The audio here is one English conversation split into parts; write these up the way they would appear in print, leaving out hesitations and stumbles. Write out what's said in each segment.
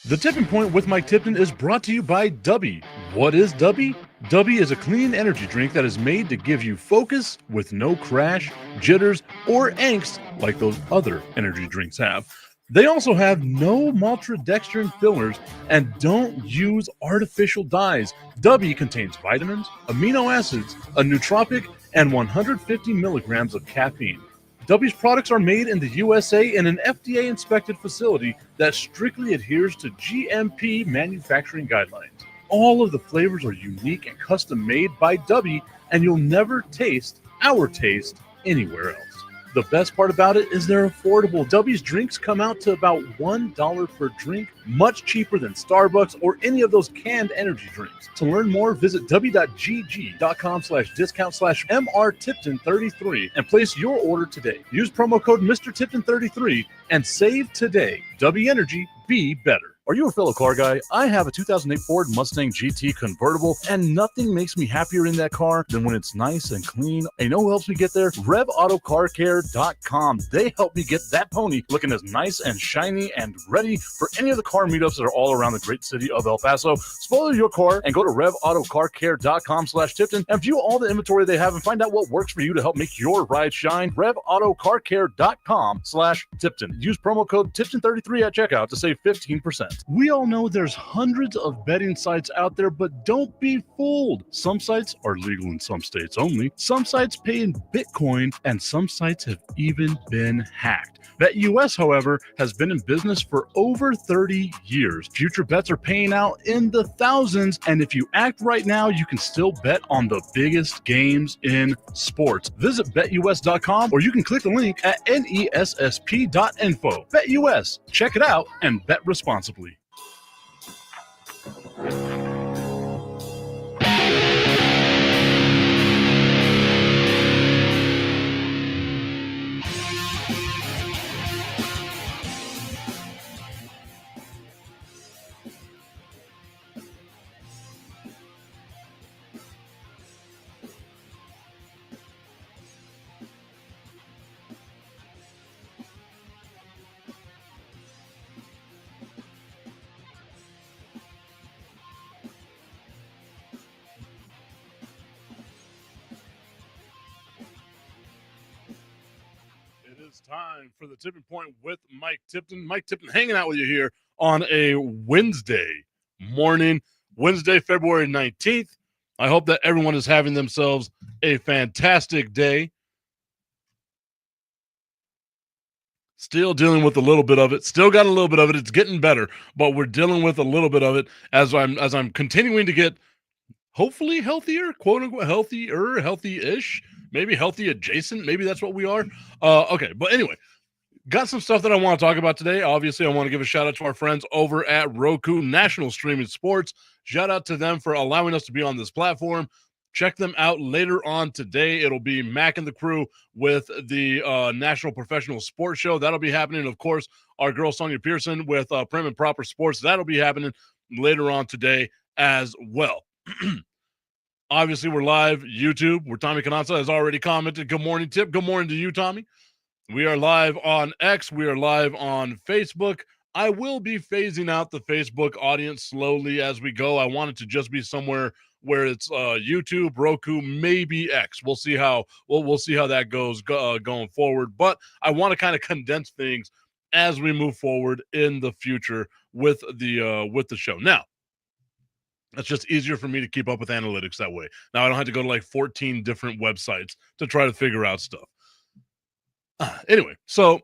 The Tipping Point with Mike Tipton is brought to you by Dubby. What is Dubby? Dubby is a clean energy drink that is made to give you focus with no crash, jitters, or angst like those other energy drinks have. They also have no maltodextrin fillers and don't use artificial dyes. Dubby contains vitamins, amino acids, a nootropic, and 150 milligrams of caffeine. Dubby's products are made in the USA in an FDA inspected facility that strictly adheres to GMP manufacturing guidelines. All of the flavors are unique and custom made by Dubby, and you'll never taste our taste anywhere else. The best part about it is they're affordable. Dubby's drinks come out to about $1 per drink, much cheaper than Starbucks or any of those canned energy drinks. To learn more, visit w.gg.com/discount/MRTipton33 and place your order today. Use promo code MrTipton33 and save today. Dubby Energy, be better. Are you a fellow car guy? I have a 2008 Ford Mustang GT convertible, and nothing makes me happier in that car than when it's nice and clean. And you know who helps me get there? RevAutoCarCare.com. They help me get that pony looking as nice and shiny and ready for any of the car meetups that are all around the great city of El Paso. Spoil your car and go to RevAutoCarCare.com/Tipton and view all the inventory they have and find out what works for you to help make your ride shine. RevAutoCarCare.com/Tipton. Use promo code Tipton33 at checkout to save 15%. We all know there's hundreds of betting sites out there, but don't be fooled. Some sites are legal in some states only. Some sites pay in Bitcoin, and some sites have even been hacked. BetUS, however, has been in business for over 30 years. Future bets are paying out in the thousands, and if you act right now, you can still bet on the biggest games in sports. Visit BetUS.com, or you can click the link at nessp.info. BetUS, check it out and bet responsibly. Time for the Tipping Point with Mike Tipton. Mike Tipton hanging out with you here on a Wednesday morning, Wednesday, February 19th. I hope that everyone is having themselves a fantastic day. Still dealing with a little bit of it. Still got a little bit of it. It's getting better, but we're dealing with a little bit of it as I'm continuing to get hopefully healthier, quote unquote healthy-ish. Maybe healthy adjacent. Maybe that's what we are. Okay. But anyway, got some stuff that I want to talk about today. Obviously, I want to give a shout out to our friends over at Roku National Streaming Sports. Shout out to them for allowing us to be on this platform. Check them out later on today. It'll be Mac and the crew with the National Professional Sports Show. That'll be happening. Of course, our girl Sonia Pearson with Prim and Proper Sports. That'll be happening later on today as well. Obviously, we're live YouTube, where Tommy Cananza has already commented. Good morning, Tip. Good morning to you, Tommy. We are live on X. We are live on Facebook. I will be phasing out the Facebook audience slowly as we go. I want it to just be somewhere where it's YouTube, Roku, maybe X. We'll see how we'll see how that goes going forward. But I want to kind of condense things as we move forward in the future with the show. Now, it's just easier for me to keep up with analytics that way. Now I don't have to go to like 14 different websites to try to figure out stuff. Anyway, so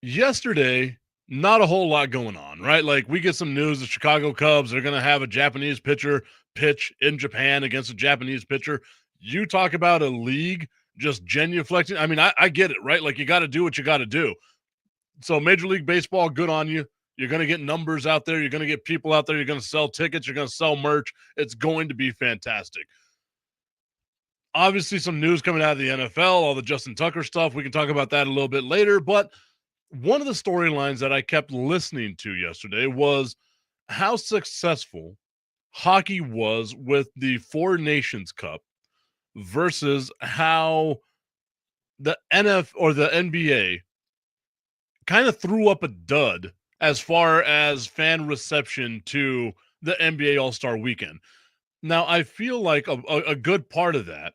yesterday, not a whole lot going on, right? Like we get some news, the Chicago Cubs are going to have a Japanese pitcher pitch in Japan against a Japanese pitcher. You talk about a league just genuflecting. I mean, I get it, right? Like you got to do what you got to do. So Major League Baseball, good on you. You're going to get numbers out there. You're going to get people out there. You're going to sell tickets. You're going to sell merch. It's going to be fantastic. Obviously, some news coming out of the NFL, all the Justin Tucker stuff. We can talk about that a little bit later. But one of the storylines that I kept listening to yesterday was how successful hockey was with the Four Nations Cup versus how the NFL or the NBA kind of threw up a dud as far as fan reception to the NBA All-Star Weekend. Now, I feel like a good part of that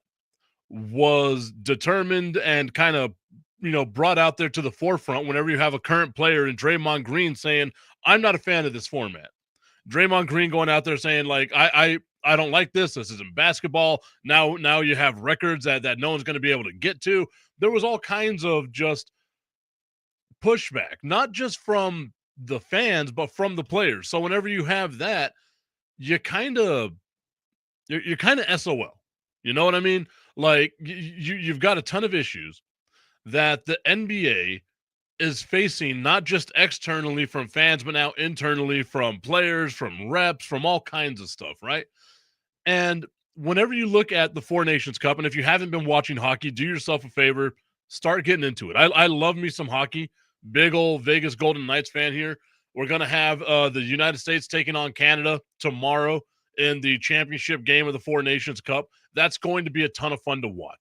was determined and kind of, brought out there to the forefront whenever you have a current player in Draymond Green saying, I'm not a fan of this format. Draymond Green going out there saying, like, I don't like this. This isn't basketball. Now you have records that no one's going to be able to get to. There was all kinds of just pushback, not just from the fans, but from the players. So whenever you have that, you kind of you're kind of SOL. You know what I mean? Like you've got a ton of issues that the NBA is facing, not just externally from fans, but now internally from players, from reps, from all kinds of stuff, right? And whenever you look at the Four Nations Cup, and if you haven't been watching hockey, do yourself a favor, start getting into it. I love me some hockey. Big old Vegas Golden Knights fan here. We're going to have the United States taking on Canada tomorrow in the championship game of the Four Nations Cup. That's going to be a ton of fun to watch.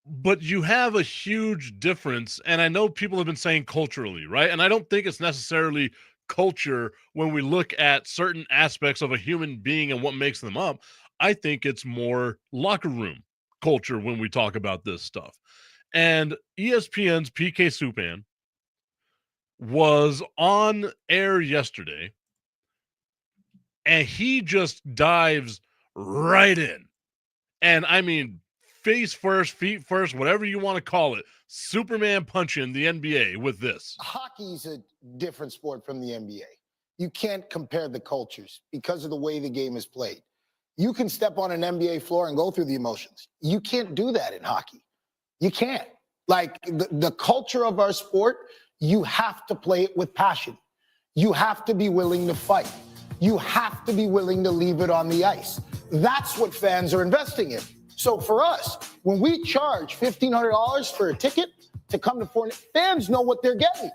But you have a huge difference, and I know people have been saying culturally, right? And I don't think it's necessarily culture when we look at certain aspects of a human being and what makes them up. I think it's more locker room culture when we talk about this stuff. And ESPN's PK Subban was on air yesterday, and he just dives right in. And I mean, face first, feet first, whatever you want to call it, Superman punching the NBA with this. Hockey's a different sport from the NBA. You can't compare the cultures because of the way the game is played. You can step on an NBA floor and go through the emotions. You can't do that in hockey. You can't. Like the culture of our sport, you have to play it with passion. You have to be willing to fight. You have to be willing to leave it on the ice. That's what fans are investing in. So for us, when we charge $1,500 for a ticket to come to Four, fans know what they're getting.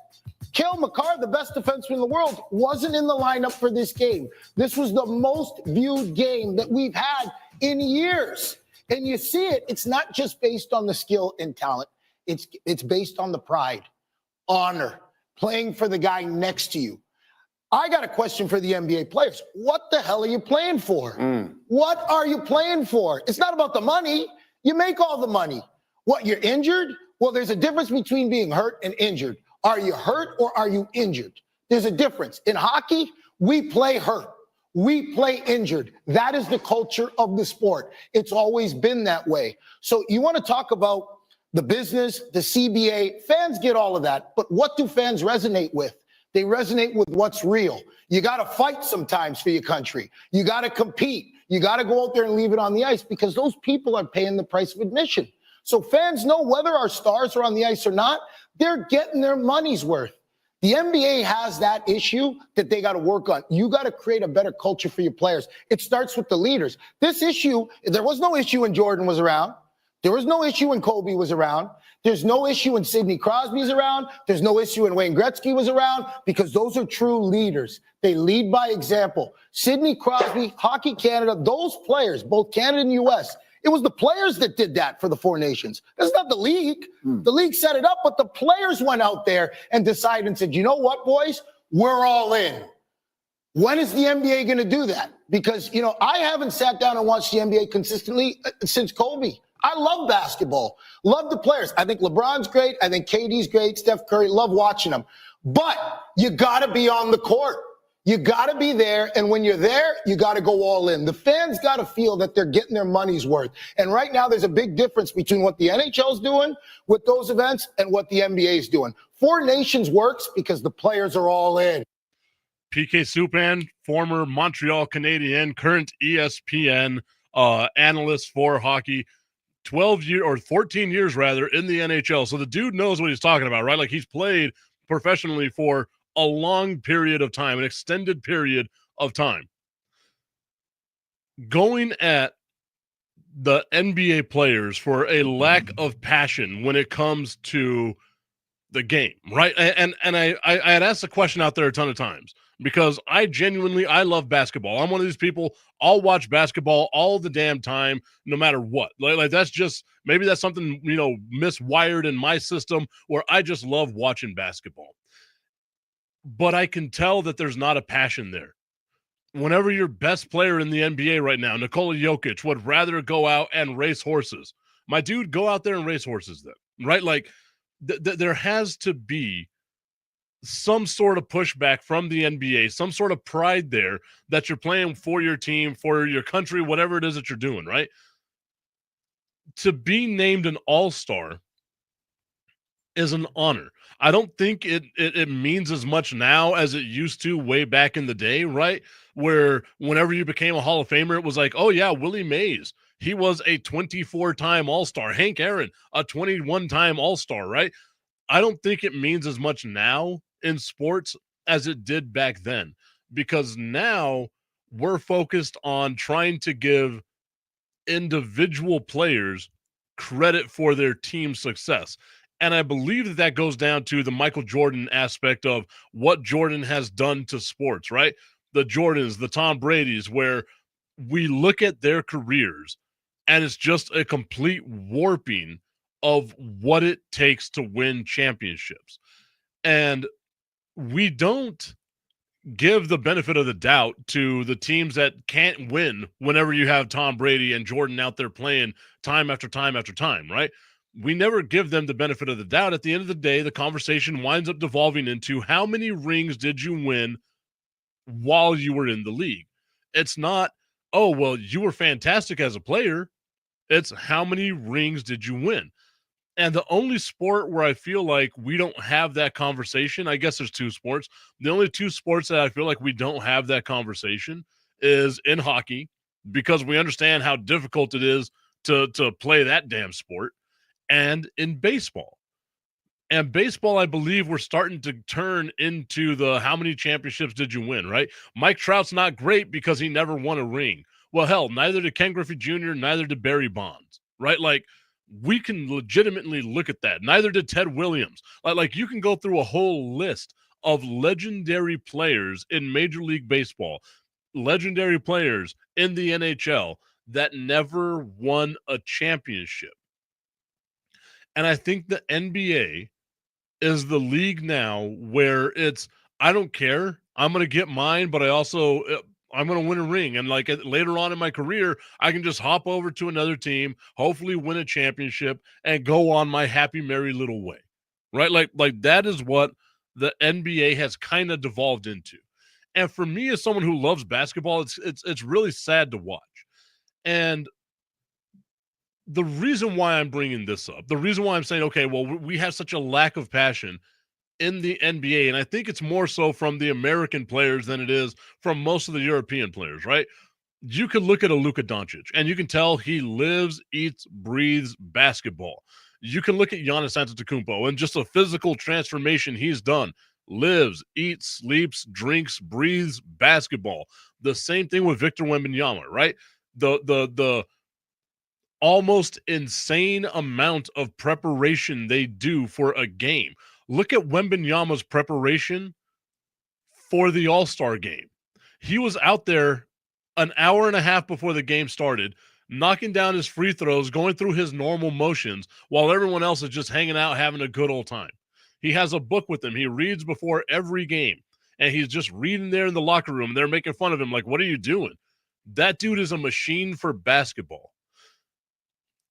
Cale Makar, the best defenseman in the world, wasn't in the lineup for this game. This was the most viewed game that we've had in years. And you see it, it's not just based on the skill and talent. It's based on the pride, honor, playing for the guy next to you. I got a question for the NBA players. What the hell are you playing for? What are you playing for? It's not about the money. You make all the money. What, you're injured? Well, there's a difference between being hurt and injured. Are you hurt or are you injured? There's a difference. In hockey, we play hurt. We play injured. That is the culture of the sport. It's always been that way. So you want to talk about the business, the CBA, fans get all of that. But what do fans resonate with? They resonate with what's real. You got to fight sometimes for your country. You got to compete. You got to go out there and leave it on the ice because those people are paying the price of admission. So fans know whether our stars are on the ice or not, they're getting their money's worth. The NBA has that issue that they got to work on. You got to create a better culture for your players. It starts with the leaders. This issue, there was no issue when Jordan was around. There was no issue when Kobe was around. There's no issue when Sidney Crosby's around. There's no issue when Wayne Gretzky was around because those are true leaders. They lead by example. Sidney Crosby, Hockey Canada, those players, both Canada and U.S., it was the players that did that for the Four Nations. It's not the league. The league set it up, but the players went out there and decided and said, you know what, boys? We're all in. When is the NBA going to do that? Because, I haven't sat down and watched the NBA consistently since Kobe. I love basketball, love the players. I think LeBron's great. I think KD's great. Steph Curry, love watching them. But you got to be on the court. You got to be there. And when you're there, you got to go all in. The fans got to feel that they're getting their money's worth. And right now, there's a big difference between what the NHL's doing with those events and what the NBA's doing. Four Nations works because the players are all in. PK Subban, former Montreal Canadian, current ESPN analyst for hockey. 14 years rather in the NHL. So the dude knows what he's talking about, right? Like he's played professionally for a long period of time, an extended period of time. Going at the NBA players for a lack of passion when it comes to the game, right? And I had asked the question out there a ton of times. because I love basketball. I'm one of these people, I'll watch basketball all the damn time, no matter what. Like that's just, maybe that's something, miswired in my system where I just love watching basketball. But I can tell that there's not a passion there. Whenever your best player in the NBA right now, Nikola Jokic, would rather go out and race horses, my dude, go out there and race horses then, right? Like there has to be some sort of pushback from the NBA, some sort of pride there that you're playing for your team, for your country, whatever it is that you're doing, right? To be named an all-star is an honor. I don't think it means as much now as it used to way back in the day, right? Where whenever you became a Hall of Famer, it was like, oh yeah, Willie Mays, he was a 24-time All-Star. Hank Aaron, a 21-time All-Star, right? I don't think it means as much now in sports as it did back then, because now we're focused on trying to give individual players credit for their team success. And I believe that that goes down to the Michael Jordan aspect of what Jordan has done to sports, right? The Jordans, the Tom Brady's, where we look at their careers and it's just a complete warping of what it takes to win championships. And we don't give the benefit of the doubt to the teams that can't win whenever you have Tom Brady and Jordan out there playing time after time after time, right? We never give them the benefit of the doubt. At the end of the day, the conversation winds up devolving into how many rings did you win while you were in the league? It's not, oh, well, you were fantastic as a player. It's how many rings did you win? And the only sport where I feel like we don't have that conversation, I guess there's two sports. The only two sports that I feel like we don't have that conversation is in hockey, because we understand how difficult it is to play that damn sport, and in baseball. And baseball, I believe we're starting to turn into the how many championships did you win, right? Mike Trout's not great because he never won a ring. Well, hell, neither did Ken Griffey Jr., neither did Barry Bonds, right? Like, we can legitimately look at that. Neither did Ted Williams. Like you can go through a whole list of legendary players in Major League Baseball, legendary players in the NHL that never won a championship. And I think the NBA is the league now where it's, I don't care, I'm going to get mine, but I also I'm going to win a ring, and like later on in my career I can just hop over to another team, hopefully win a championship, and go on my happy merry little way, right? Like that is what the NBA has kind of devolved into. And for me, as someone who loves basketball, it's really sad to watch. And the reason why I'm bringing this up, the reason why I'm saying, okay, well, we have such a lack of passion in the NBA, and I think it's more so from the American players than it is from most of the European players, right? You can look at a Luka Doncic, and you can tell he lives, eats, breathes basketball. You can look at Giannis Antetokounmpo and just a physical transformation he's done. Lives, eats, sleeps, drinks, breathes basketball. The same thing with Victor Wembanyama, right? The almost insane amount of preparation they do for a game. Look at Wembanyama's preparation for the All-Star game. He was out there an hour and a half before the game started, knocking down his free throws, going through his normal motions, while everyone else is just hanging out, having a good old time. He has a book with him. He reads before every game, and he's just reading there in the locker room. They're making fun of him like, what are you doing? That dude is a machine for basketball.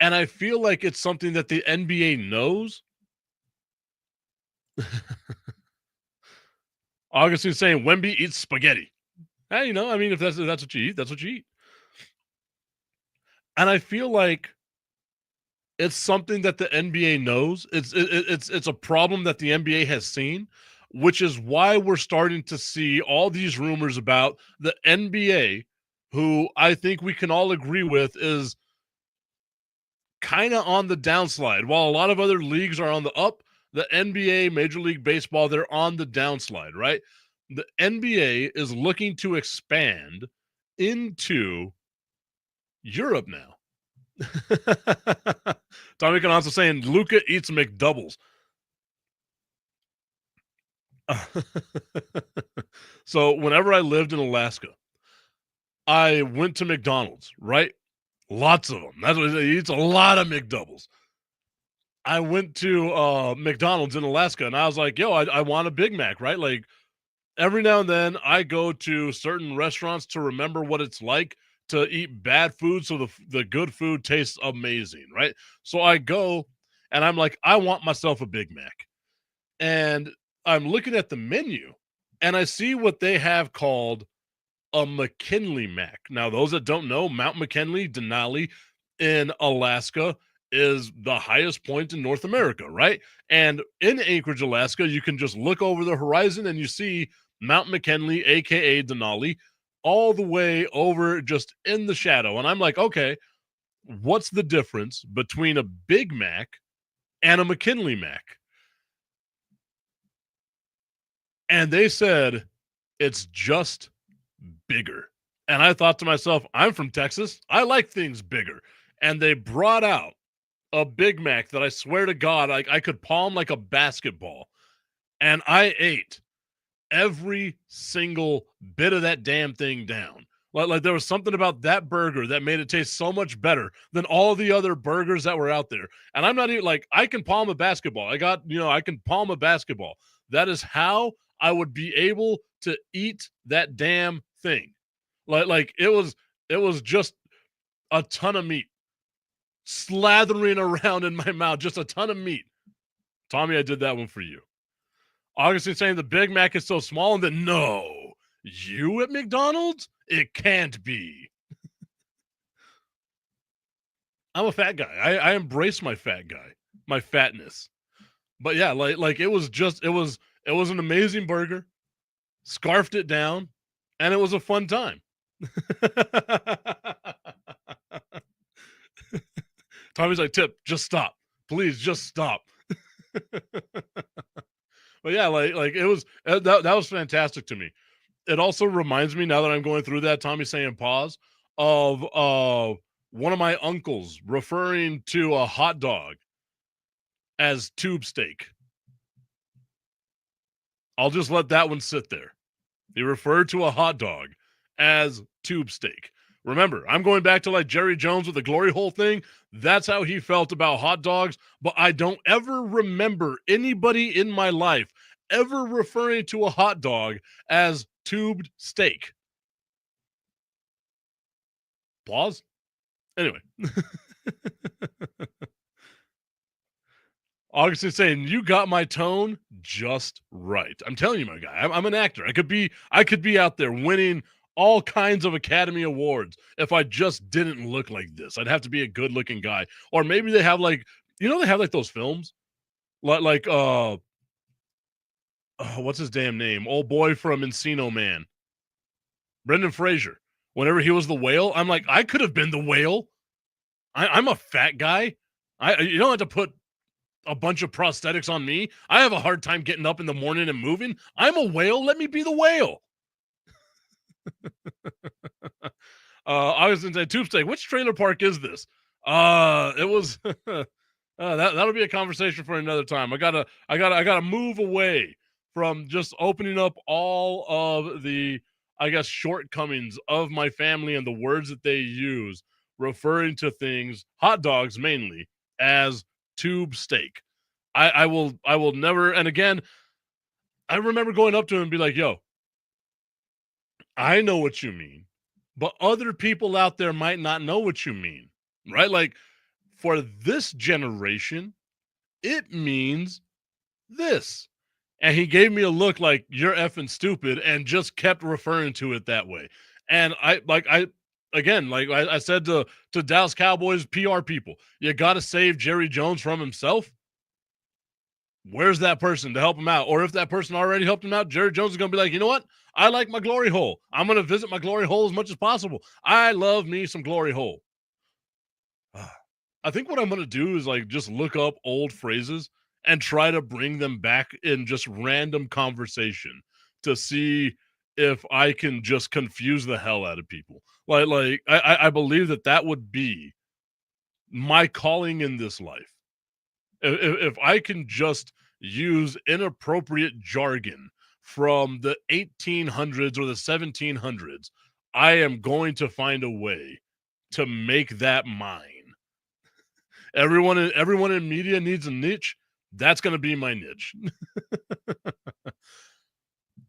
And I feel like it's something that the NBA knows. Augustine's saying Wemby eats spaghetti. Hey, I mean, if that's what you eat, that's what you eat. And I feel like it's something that the NBA knows. It's a problem that the NBA has seen, which is why we're starting to see all these rumors about the NBA, who I think we can all agree with is kind of on the downslide. While a lot of other leagues are on the up, the NBA, Major League Baseball, they're on the downslide, right? The NBA is looking to expand into Europe now. Tommy can also saying Luka eats McDoubles. So whenever I lived in Alaska, I went to McDonald's, right? Lots of them. That's what he eats, a lot of McDoubles. I went to McDonald's in Alaska and I was like, yo, I want a Big Mac, right? Like every now and then I go to certain restaurants to remember what it's like to eat bad food so the good food tastes amazing, right? So I go and I'm like, I want myself a Big Mac. And I'm looking at the menu and I see what they have called a McKinley Mac. Now, those that don't know, Mount McKinley, Denali in Alaska is the highest point in North America, right? And in Anchorage, Alaska, you can just look over the horizon and you see Mount McKinley, aka Denali, all the way over just in the shadow. And I'm like, okay, what's the difference between a Big Mac and a McKinley Mac? And they said it's just bigger. And I thought to myself, I'm from Texas. I like things bigger. And they brought out a Big Mac that I swear to God, I could palm like a basketball. And I ate every single bit of that damn thing down. Like there was something about that burger that made it taste so much better than all the other burgers that were out there. And I'm not even like, I can palm a basketball. I can palm a basketball. That is how I would be able to eat that damn thing. Like it was just a ton of meat slathering around in my mouth, just a ton of meat. Tommy, I did that one for you. Augustine saying the Big Mac is so small, and then no, you at McDonald's? It can't be. I'm a fat guy. I embrace my fat guy, my fatness. But yeah, like it was an amazing burger. Scarfed it down, and it was a fun time. Tommy's like, Tip, just stop. Please just stop. But yeah, like it was that was fantastic to me. It also reminds me now that I'm going through that, Tommy saying pause, of one of my uncles referring to a hot dog as tube steak. I'll just let that one sit there. He referred to a hot dog as tube steak. Remember, I'm going back to like Jerry Jones with the glory hole thing. That's how he felt about hot dogs. But I don't ever remember anybody in my life ever referring to a hot dog as tubed steak. Applause. Anyway. August is saying you got my tone just right. I'm telling you, my guy. I'm an actor. I could be out there winning all kinds of Academy Awards if I just didn't look like this. I'd have to be a good-looking guy, or maybe they have like they have like those films what's his damn name? Old boy from Encino Man, Brendan Fraser. Whenever he was the whale, I'm like I could have been the whale. I'm a fat guy. You don't have to put a bunch of prosthetics on me. I have a hard time getting up in the morning and moving. I'm a whale. Let me be the whale. I was in say tube steak. Which trailer park is this? It was that'll be a conversation for another time. I gotta move away from just opening up all of the I guess shortcomings of my family and the words that they use referring to things, hot dogs mainly, as tube steak. I will never. And again, I remember going up to him and be like, "Yo, I know what you mean, but other people out there might not know what you mean, right? Like for this generation, it means this." And he gave me a look like you're effing stupid and just kept referring to it that way. And I said to Dallas Cowboys PR people, you got to save Jerry Jones from himself. Where's that person to help him out? Or if that person already helped him out, Jerry Jones is going to be like, you know what? I like my glory hole. I'm going to visit my glory hole as much as possible. I love me some glory hole. I think what I'm going to do is like just look up old phrases and try to bring them back in just random conversation to see if I can just confuse the hell out of people. I believe that would be my calling in this life. If I can just use inappropriate jargon from the 1800s or the 1700s, I am going to find a way to make that mine. Everyone in media needs a niche. That's going to be my niche.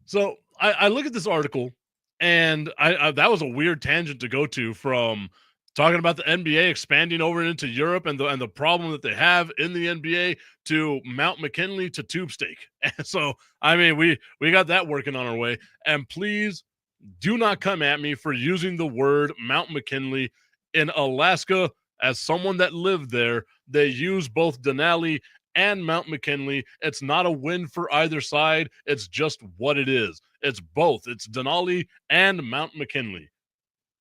So I look at this article, and I that was a weird tangent to go to, from talking about the NBA expanding over into Europe and the problem that they have in the NBA, to Mount McKinley to tube steak. So I mean, we got that working on our way. And please do not come at me for using the word Mount McKinley. In Alaska, as someone that lived there, they use both Denali and Mount McKinley. It's not a win for either side. It's just what it is. It's both. It's Denali and Mount McKinley.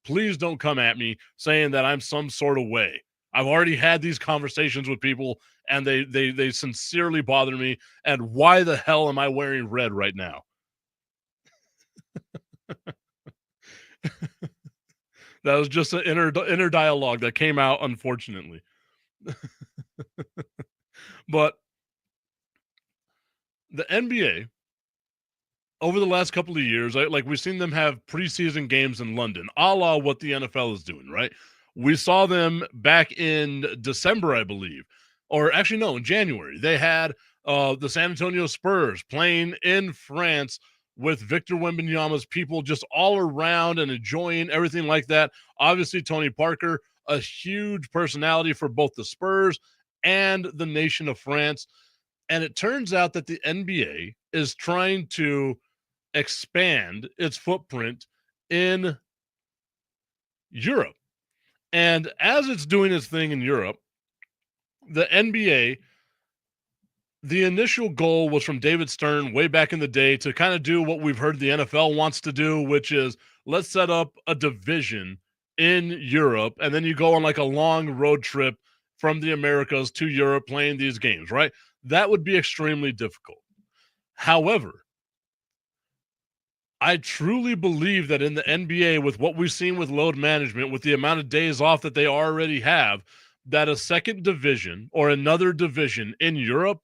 Please don't come at me saying that I'm some sort of way. I've already had these conversations with people, and they sincerely bother me. And why the hell am I wearing red right now? That was just an inner dialogue that came out, unfortunately. But the NBA, over the last couple of years, like we've seen them have preseason games in London, a la what the NFL is doing, right? We saw them back in December, I believe, or actually no, in January. They had the San Antonio Spurs playing in France with Victor Wembanyama's people just all around and enjoying everything like that. Obviously, Tony Parker, a huge personality for both the Spurs and the nation of France. And it turns out that the NBA is trying to expand its footprint in Europe. And as it's doing its thing in Europe, the NBA, the initial goal was from David Stern way back in the day to kind of do what we've heard the NFL wants to do, which is let's set up a division in Europe, and then you go on like a long road trip from the Americas to Europe playing these games, right? That would be extremely difficult. However, I truly believe that in the NBA, with what we've seen with load management, with the amount of days off that they already have, that a second division or another division in Europe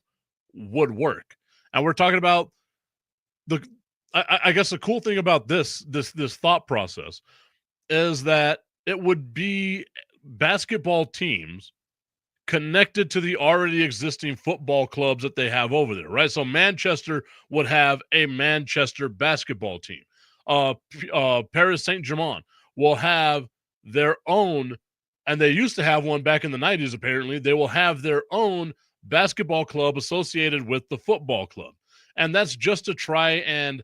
would work. And we're talking about I guess the cool thing about this thought process is that it would be basketball teams connected to the already existing football clubs that they have over there, right? So Manchester would have a Manchester basketball team. Paris Saint-Germain will have their own, and they used to have one back in the 90s, apparently. They will have their own basketball club associated with the football club. And that's just to try and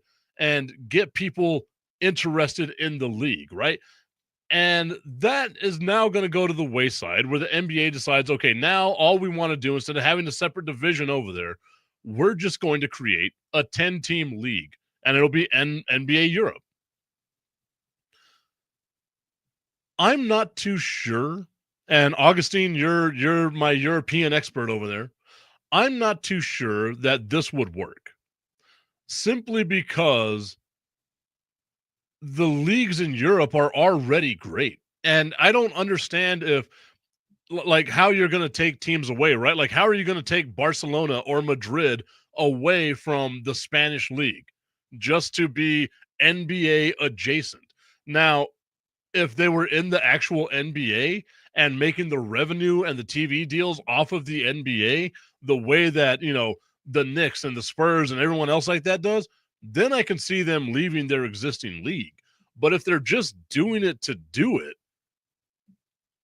get people interested in the league, right? And that is now going to go to the wayside, where the NBA decides, okay, now all we want to do, instead of having a separate division over there, we're just going to create a 10-team league, and it'll be NBA Europe. I'm not too sure, and Augustine, you're my European expert over there. I'm not too sure that this would work, simply because the leagues in Europe are already great. And I don't understand if, like, how you're going to take teams away, right? Like, how are you going to take Barcelona or Madrid away from the Spanish league just to be NBA adjacent? Now, if they were in the actual NBA and making the revenue and the TV deals off of the NBA the way that, the Knicks and the Spurs and everyone else like that does, then I can see them leaving their existing league. But if they're just doing it to do it,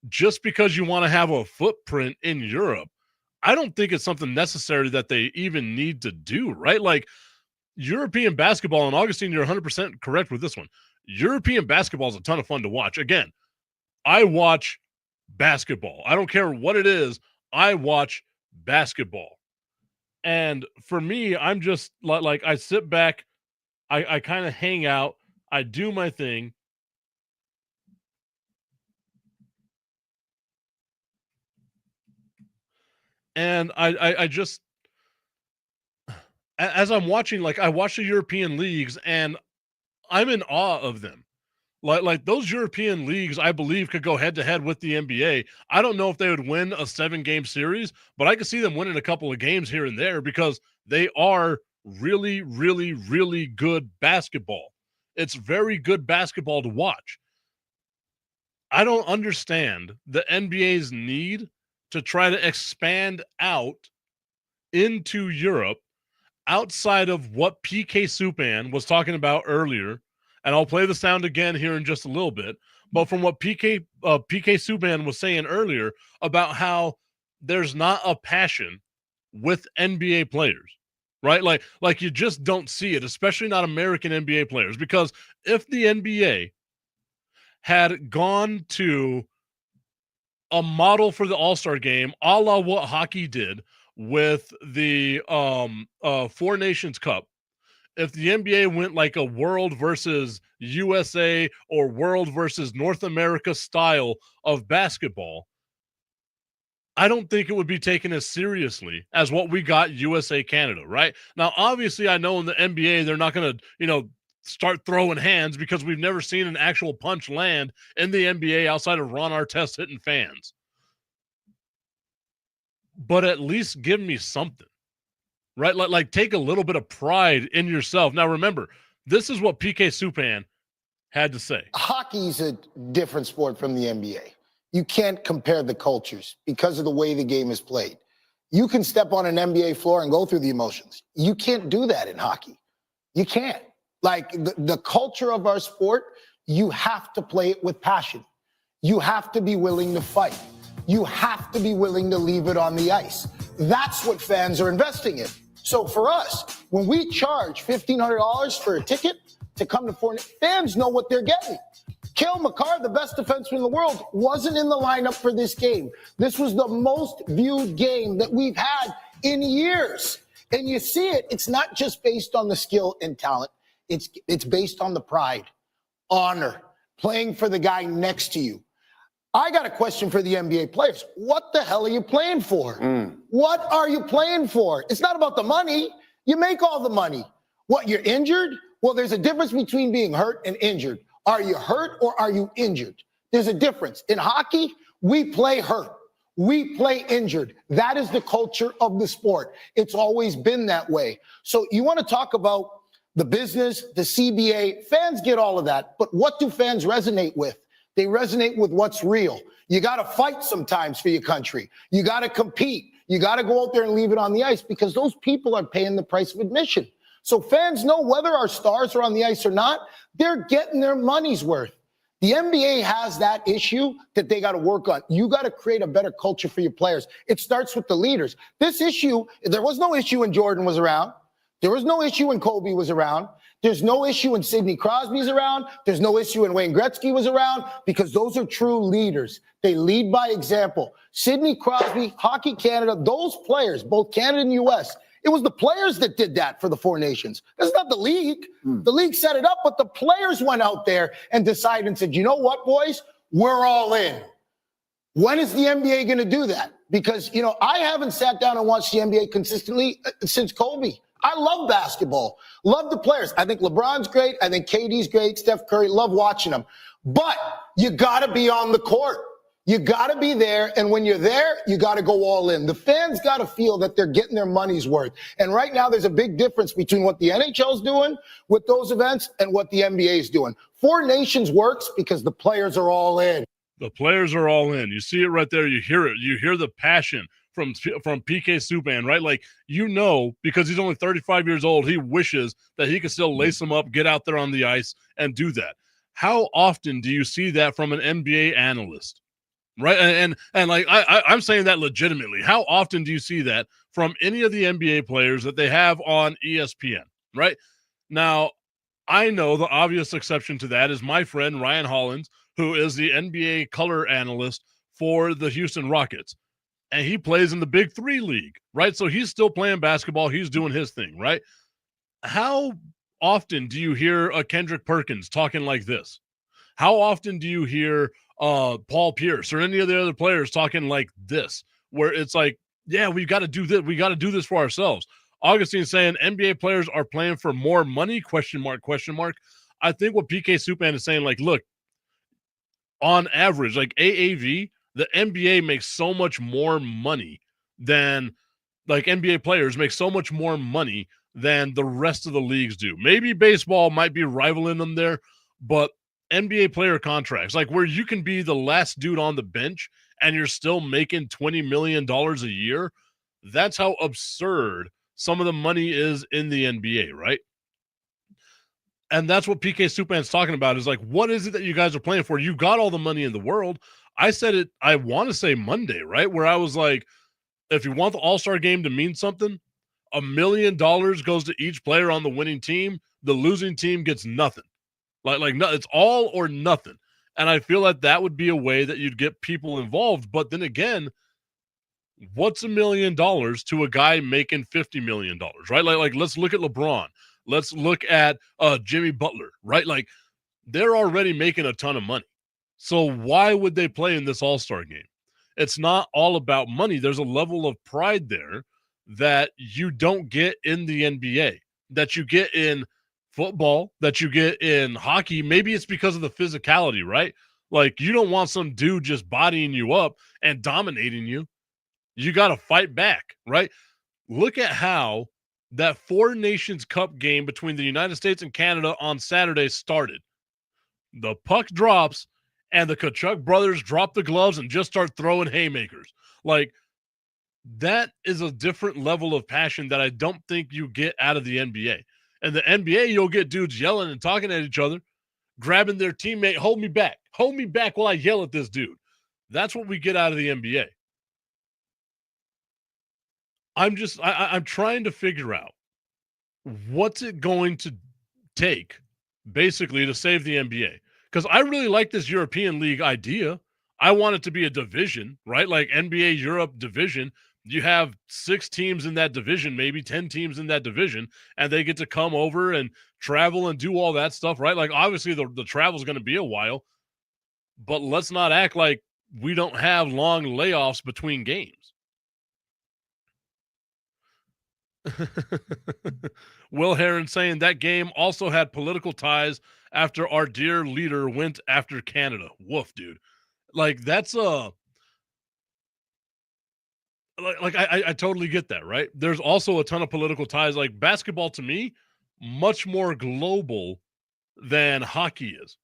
just because you want to have a footprint in Europe, I don't think it's something necessary that they even need to do, right? Like, European basketball, and Augustine, you're 100% correct with this one. European basketball is a ton of fun to watch. Again, I watch basketball. I don't care what it is. I watch basketball. And for me, I'm just like I sit back, I kind of hang out, I do my thing. And I just, as I'm watching, like, I watch the European leagues, and I'm in awe of them. Like those European leagues, I believe, could go head to head with the NBA. I don't know if they would win a 7-game series, but I could see them winning a couple of games here and there, because they are really, really, really good basketball. It's very good basketball to watch. I don't understand the NBA's need to try to expand out into Europe outside of what PK Subban was talking about earlier. And I'll play the sound again here in just a little bit. But from what PK Subban was saying earlier about how there's not a passion with NBA players, right? Like you just don't see it, especially not American NBA players. Because if the NBA had gone to a model for the All-Star game, a la what hockey did with the Four Nations Cup, if the NBA went like a world versus USA or world versus North America style of basketball, I don't think it would be taken as seriously as what we got USA Canada, right? Now, obviously, I know in the NBA, they're not going to, start throwing hands because we've never seen an actual punch land in the NBA outside of Ron Artest hitting fans. But at least give me something, right? Like take a little bit of pride in yourself. Now, remember, this is what PK Subban had to say. Hockey's a different sport from the NBA. You can't compare the cultures because of the way the game is played. You can step on an NBA floor and go through the emotions. You can't do that in hockey. You can't. Like the culture of our sport, you have to play it with passion. You have to be willing to fight. You have to be willing to leave it on the ice. That's what fans are investing in. So for us, when we charge $1,500 for a ticket to come to fans know what they're getting. Cale Makar, the best defenseman in the world, wasn't in the lineup for this game. This was the most viewed game that we've had in years. And you see it, it's not just based on the skill and talent. It's based on the pride, honor, playing for the guy next to you. I got a question for the NBA players. What the hell are you playing for? What are you playing for? It's not about the money. You make all the money. What, you're injured? Well, there's a difference between being hurt and injured. Are you hurt or are you injured? There's a difference. In hockey, we play hurt. We play injured. That is the culture of the sport. It's always been that way. So you want to talk about the business, the CBA, fans get all of that. But what do fans resonate with? They resonate with what's real. You got to fight sometimes for your country. You got to compete. You got to go out there and leave it on the ice because those people are paying the price of admission. So fans know whether our stars are on the ice or not, they're getting their money's worth. The NBA has that issue that they got to work on. You got to create a better culture for your players. It starts with the leaders. This issue, there was no issue when Jordan was around. There was no issue when Kobe was around. There's no issue when Sidney Crosby's around. There's no issue when Wayne Gretzky was around because those are true leaders. They lead by example. Sidney Crosby, Hockey Canada, those players, both Canada and U.S., it was the players that did that for the Four Nations. It's not the league. The league set it up, but the players went out there and decided and said, you know what, boys? We're all in. When is the NBA going to do that? Because, I haven't sat down and watched the NBA consistently since Kobe. I love basketball, love the players. I think LeBron's great. I think KD's great. Steph Curry, love watching them. But you got to be on the court. You got to be there. And when you're there, you got to go all in. The fans got to feel that they're getting their money's worth. And right now, there's a big difference between what the NHL's doing with those events and what the NBA is doing. Four Nations works because the players are all in. The players are all in. You see it right there. You hear it. You hear the passion from PK Subban, right? Like, because he's only 35 years old, he wishes that he could still lace them up, get out there on the ice, and do that. How often do you see that from an NBA analyst? Right. And like, I'm saying that legitimately. How often do you see that from any of the NBA players that they have on ESPN? Right now, I know the obvious exception to that is my friend Ryan Hollins, who is the NBA color analyst for the Houston Rockets. And he plays in the Big Three league, right? So he's still playing basketball. He's doing his thing, right? How often do you hear a Kendrick Perkins talking like this? How often do you hear Paul Pierce or any of the other players talking like this, where it's like, yeah, we've got to do this. We got to do this for ourselves. Augustine's saying NBA players are playing for more money, question mark. I think what PK Subban is saying, like, look, on average, like AAV, the NBA makes so much more money than, like, NBA players make so much more money than the rest of the leagues do. Maybe baseball might be rivaling them there, but NBA player contracts, like where you can be the last dude on the bench and you're still making $20 million a year, that's how absurd some of the money is in the NBA, right? And that's what PK Subban's talking about is like, what is it that you guys are playing for? You got all the money in the world. I said it, I want to say Monday, right? Where I was like, if you want the All-Star game to mean something, $1 million goes to each player on the winning team. The losing team gets nothing. No, it's all or nothing. And I feel like that would be a way that you'd get people involved. But then again, what's $1 million to a guy making $50 million, right? Like let's look at LeBron. Let's look at Jimmy Butler, right? Like they're already making a ton of money. So why would they play in this All-Star game? It's not all about money. There's a level of pride there that you don't get in the NBA, that you get in football, that you get in hockey. Maybe it's because of the physicality, right? Like you don't want some dude just bodying you up and dominating you. You got to fight back, right? Look at how that Four Nations Cup game between the United States and Canada on Saturday started. The puck drops and the Kachuk brothers drop the gloves and just start throwing haymakers. Like that is a different level of passion that I don't think you get out of the NBA. And the NBA, you'll get dudes yelling and talking at each other, grabbing their teammate, hold me back while I yell at this dude. That's what we get out of the NBA. I'm trying to figure out what's it going to take basically to save the NBA. Because I really like this European League idea. I want it to be a division, right? Like NBA Europe division. You have 6 teams in that division, maybe 10 teams in that division, and they get to come over and travel and do all that stuff, right? Like obviously the travel is going to be a while, but let's not act like we don't have long layoffs between games. Will Heron saying that game also had political ties after our dear leader went after Canada. Woof, dude. Like that's I totally get that, right? There's also a ton of political ties. Like basketball to me, much more global than hockey is.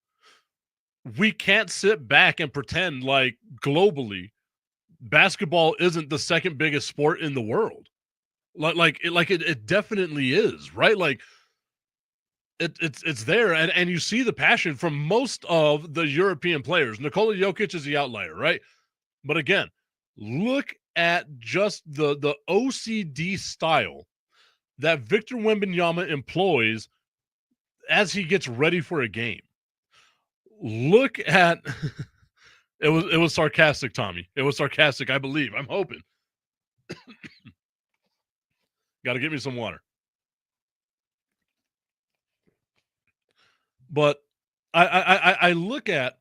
We can't sit back and pretend like globally basketball isn't the second biggest sport in the world. It definitely is, right? Like it's there, and you see the passion from most of the European players. Nikola Jokic is the outlier, right? But again, look at just the OCD style that Victor Wembanyama employs as he gets ready for a game. Look at it was sarcastic, Tommy. It was sarcastic, I believe. I'm hoping. Got to get me some water. But I look at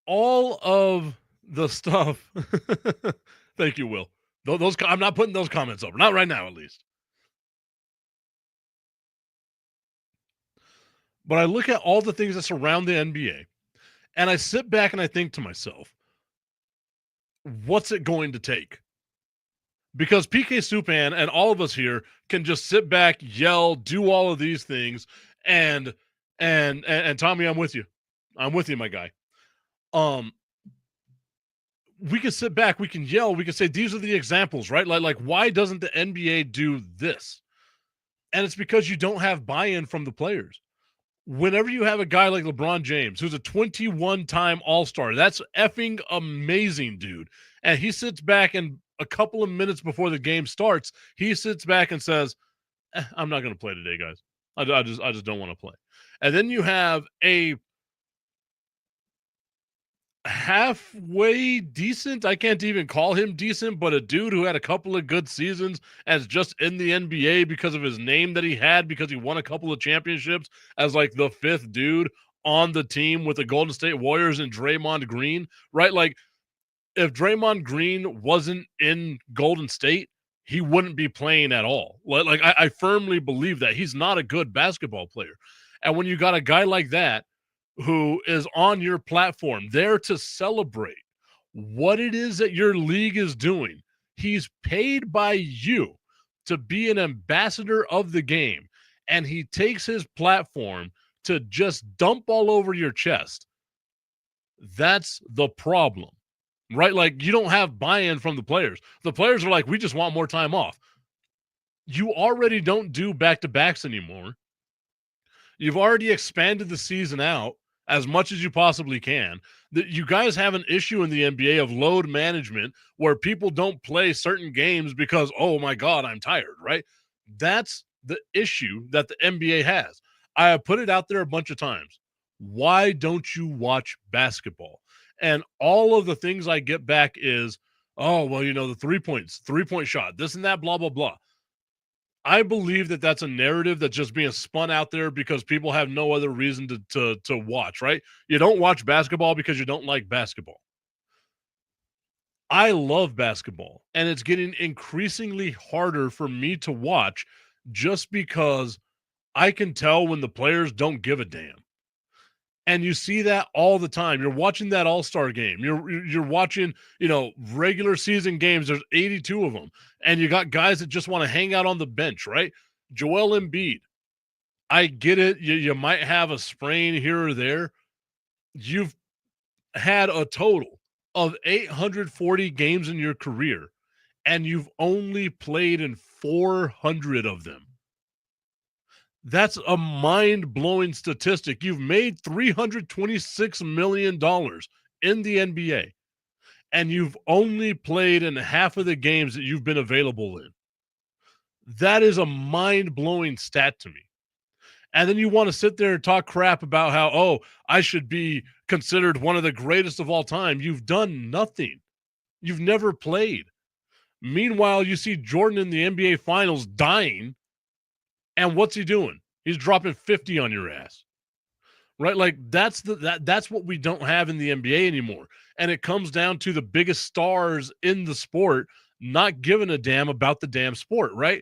all of the stuff. Thank you, Will. Those I'm not putting those comments over. Not right now, at least. But I look at all the things that surround the NBA, and I sit back and I think to myself, what's it going to take? Because PK Subban and all of us here can just sit back, yell, do all of these things, and Tommy, I'm with you. I'm with you, my guy. We can sit back, we can yell, we can say these are the examples, right? Like why doesn't the NBA do this? And it's because you don't have buy-in from the players. Whenever you have a guy like LeBron James, who's a 21-time All-Star, that's effing amazing, dude. And he sits back and a couple of minutes before the game starts, he sits back and says, I'm not going to play today, guys. I just don't want to play. And then you have a halfway decent, I can't even call him decent, but a dude who had a couple of good seasons as just in the NBA because of his name that he had, because he won a couple of championships as like the 5th dude on the team with the Golden State Warriors and Draymond Green, right? Like if Draymond Green wasn't in Golden State, he wouldn't be playing at all. Like I firmly believe that he's not a good basketball player. And when you got a guy like that who is on your platform there to celebrate what it is that your league is doing, he's paid by you to be an ambassador of the game, and he takes his platform to just dump all over your chest, that's the problem, right? Like, you don't have buy-in from the players. The players are like, we just want more time off. You already don't do back-to-backs anymore. You've already expanded the season out as much as you possibly can. That you guys have an issue in the NBA of load management where people don't play certain games because, oh my God, I'm tired, right? That's the issue that the NBA has. I have put it out there a bunch of times. Why don't you watch basketball? And all of the things I get back is, oh, well, the 3 point shot, this and that, blah, blah, blah. I believe that that's a narrative that's just being spun out there because people have no other reason to watch, right? You don't watch basketball because you don't like basketball. I love basketball, and it's getting increasingly harder for me to watch just because I can tell when the players don't give a damn. And you see that all the time. You're watching that All-Star game. You're watching, regular season games. There's 82 of them. And you got guys that just want to hang out on the bench, right? Joel Embiid. I get it. You might have a sprain here or there. You've had a total of 840 games in your career, and you've only played in 400 of them. That's a mind-blowing statistic. You've made $326 million in the NBA, and you've only played in half of the games that you've been available in. That is a mind-blowing stat to me. And then you want to sit there and talk crap about how, oh, I should be considered one of the greatest of all time. You've done nothing. You've never played. Meanwhile, you see Jordan in the NBA Finals dying. And what's he doing? He's dropping 50 on your ass. Right? Like, that's what we don't have in the NBA anymore. And it comes down to the biggest stars in the sport not giving a damn about the damn sport, right?